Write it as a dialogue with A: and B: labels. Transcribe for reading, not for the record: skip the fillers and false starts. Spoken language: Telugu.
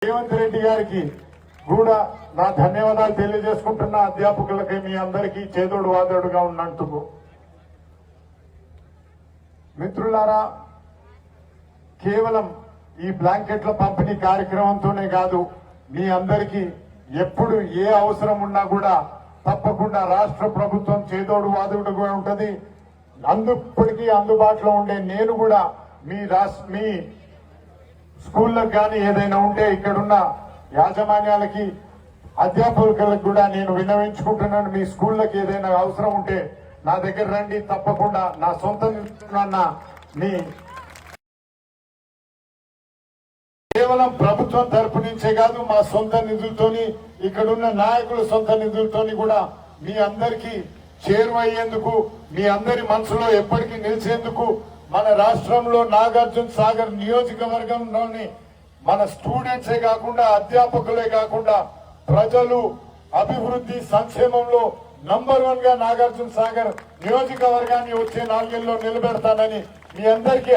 A: రేవంత్ రెడ్డి గారికి కూడా నా ధన్యవాదాలు తెలియజేసుకుంటున్న అధ్యాపకులకి మీ అందరికీ చేదోడు వాదోడుగా ఉన్నందుకు. మిత్రులారా, కేవలం ఈ బ్లాంకెట్ల పంపిణీ కార్యక్రమంతోనే కాదు, మీ అందరికీ ఎప్పుడు ఏ అవసరం ఉన్నా కూడా తప్పకుండా రాష్ట్ర ప్రభుత్వం చేదోడు వాదోడుగా ఉంటది. ఇప్పటికీ అందుబాటులో ఉండే నేను కూడా మీ స్కూళ్ళకు కానీ ఏదైనా ఉంటే ఇక్కడున్న యాజమాన్యాలకి అధ్యాపకులకు కూడా నేను విన్నవించుకుంటున్నాను. మీ స్కూళ్ళకి ఏదైనా అవసరం ఉంటే నా దగ్గర రండి, తప్పకుండా నా సొంత మీ కేవలం ప్రభుత్వం తరపు నుంచే కాదు, మా సొంత నిధులతోని ఇక్కడున్న నాయకుల సొంత నిధులతోని కూడా మీ అందరికీ చేరువయ్యేందుకు, మీ అందరి మనసులో ఎప్పటికీ నిలిచేందుకు మన రాష్ట్రంలో నాగార్జున సాగర్ నియోజకవర్గంలోని మన స్టూడెంట్సే కాకుండా అధ్యాపకులే కాకుండా ప్రజలు అభివృద్ధి సంక్షేమంలో నంబర్ 1 గా నాగార్జున సాగర్ నియోజకవర్గాన్ని వచ్చే 4 ఏళ్లలో నిలబెడతానని మీ అందరికీ